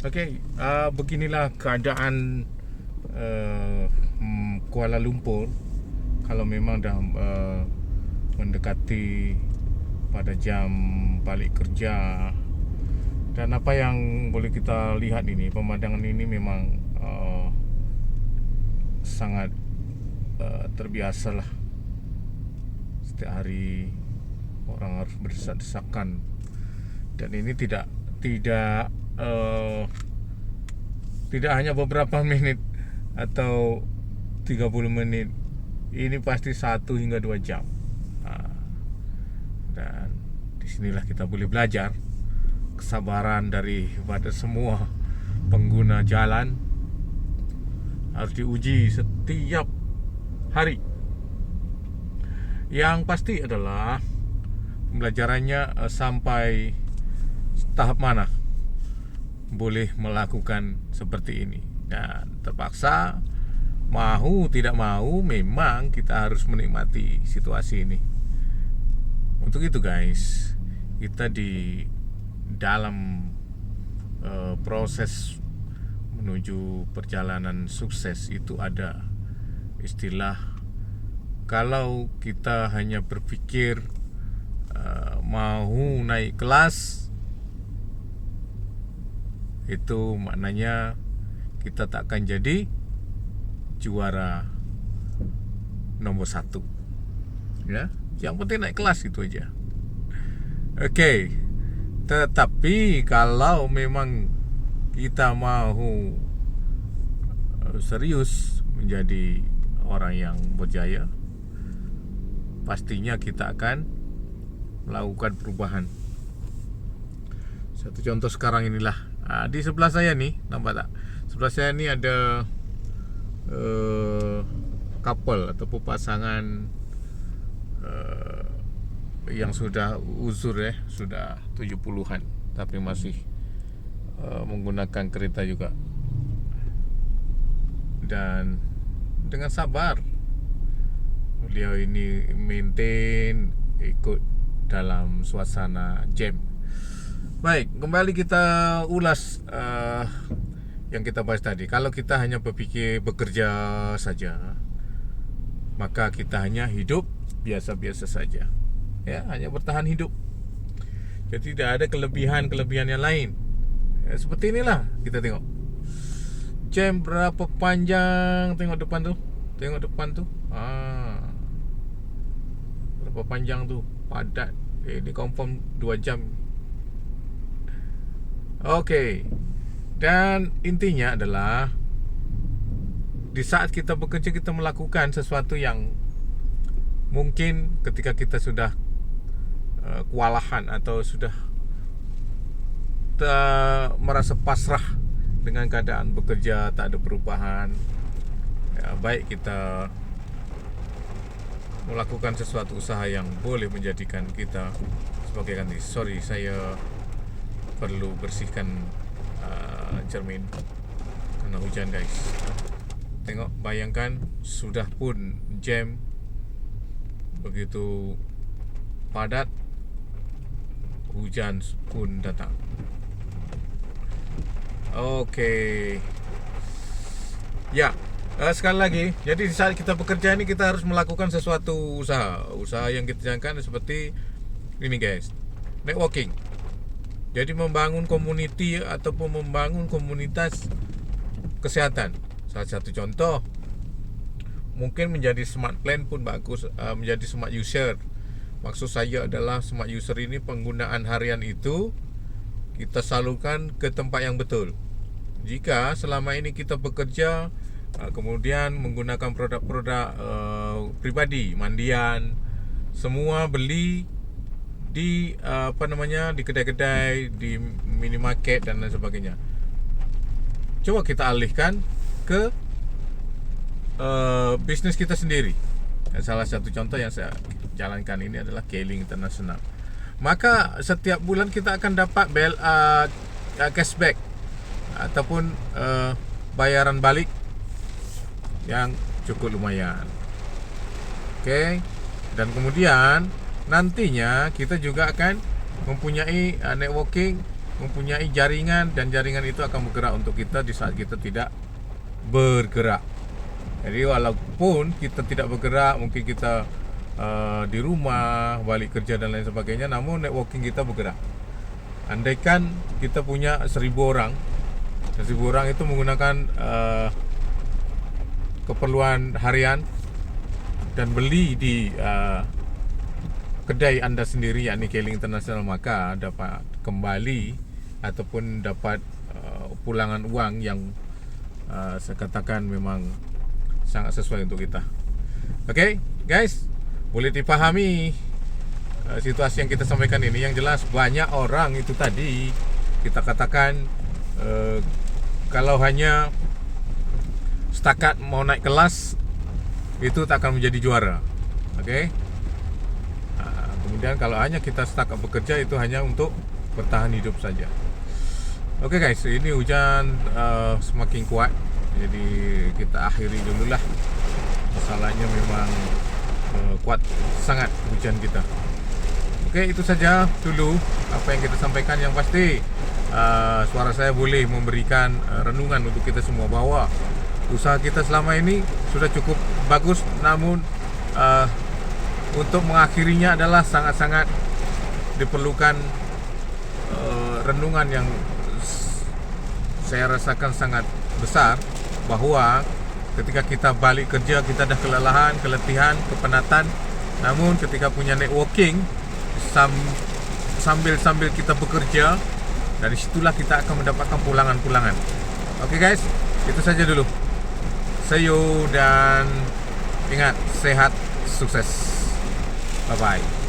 Okey, beginilah keadaan Kuala Lumpur kalau memang dah mendekati pada jam balik kerja. Dan apa yang boleh kita lihat ini, pemandangan ini memang sangat terbiasalah. Setiap hari orang harus berdesak-desakan, dan ini tidak hanya beberapa menit atau 30 menit. Ini pasti 1 hingga 2 jam. Dan disinilah kita boleh belajar kesabaran daripada semua pengguna jalan. Harus diuji setiap hari. Yang pasti adalah pembelajarannya sampai tahap mana boleh melakukan seperti ini. Dan terpaksa, mahu tidak mahu, memang kita harus menikmati situasi ini. Untuk itu guys, kita di dalam proses menuju perjalanan sukses itu ada istilah, kalau kita hanya berpikir mahu naik kelas, itu maknanya kita tak akan jadi juara nombor 1. Ya, yang penting naik kelas, itu aja. Okey. Tetapi kalau memang kita mahu serius menjadi orang yang berjaya, pastinya kita akan melakukan perubahan. Satu contoh sekarang inilah, di sebelah saya nih, nampak tak? Sebelah saya ni ada couple ataupun pasangan yang sudah uzur, sudah 70-an, tapi masih menggunakan kereta juga. Dan dengan sabar beliau ini maintain, ikut dalam suasana jam. Baik, kembali kita ulas yang kita bahas tadi. Kalau kita hanya berfikir bekerja saja, maka kita hanya hidup biasa-biasa saja. Ya, hanya bertahan hidup. Jadi tidak ada kelebihan yang lain. Ya, seperti inilah kita tengok. Jam berapa panjang, tengok depan tu. Tengok depan tu. Berapa panjang tu, padat. Ini confirm 2 jam. Okey. Dan intinya adalah, di saat kita bekerja, kita melakukan sesuatu yang mungkin ketika kita sudah kewalahan atau sudah merasa pasrah dengan keadaan bekerja, tak ada perubahan, ya, baik kita melakukan sesuatu usaha yang boleh menjadikan kita sebagai ganti. Sorry, saya perlu bersihkan cermin kerana hujan guys. Tengok, bayangkan sudah pun jam begitu padat, hujan pun datang. Okey. Ya, sekali lagi, jadi di saat kita bekerja ini, kita harus melakukan sesuatu usaha yang kita jalankan seperti ini guys, networking. Jadi membangun community ataupun membangun komunitas kesihatan. Salah satu contoh, mungkin menjadi smart plan pun bagus, menjadi smart user. Maksud saya adalah smart user ini, penggunaan harian itu kita salurkan ke tempat yang betul. Jika selama ini kita bekerja, kemudian menggunakan produk-produk pribadi, mandian, semua beli di di kedai-kedai, di minimarket dan lain sebagainya. Coba kita alihkan ke bisnes kita sendiri. Dan salah satu contoh yang saya jalankan ini adalah Keling International. Maka setiap bulan kita akan dapat cashback ataupun bayaran balik yang cukup lumayan. Okey. Dan kemudian nantinya kita juga akan mempunyai networking mempunyai jaringan, dan jaringan itu akan bergerak untuk kita di saat kita tidak bergerak. Jadi walaupun kita tidak bergerak, mungkin kita di rumah, balik kerja dan lain sebagainya, namun networking kita bergerak. Andaikan kita punya 1.000 orang, 1.000 orang itu menggunakan keperluan harian dan beli di kedai anda sendiri, yakni Keling International, maka dapat kembali ataupun dapat pulangan uang yang saya katakan memang sangat sesuai untuk kita. Okey guys, boleh dipahami situasi yang kita sampaikan ini. Yang jelas banyak orang itu tadi kita katakan kalau hanya setakat mau naik kelas itu tak akan menjadi juara. Okey. Kemudian kalau hanya kita setakat bekerja itu hanya untuk bertahan hidup saja. Okey guys, ini hujan semakin kuat. Jadi kita akhiri dululah. Masalahnya memang kuat sangat hujan kita. Okey, itu saja dulu apa yang kita sampaikan. Yang pasti suara saya boleh memberikan renungan untuk kita semua bahawa usaha kita selama ini sudah cukup bagus, namun untuk mengakhirinya adalah sangat-sangat diperlukan renungan yang saya rasakan sangat besar, bahawa ketika kita balik kerja kita dah kelelahan, keletihan, kepenatan, namun ketika punya networking sambil kita bekerja, dari situlah kita akan mendapatkan pulangan-pulangan. Okey guys, itu saja dulu. See you dan ingat, sehat, sukses. Bye bye.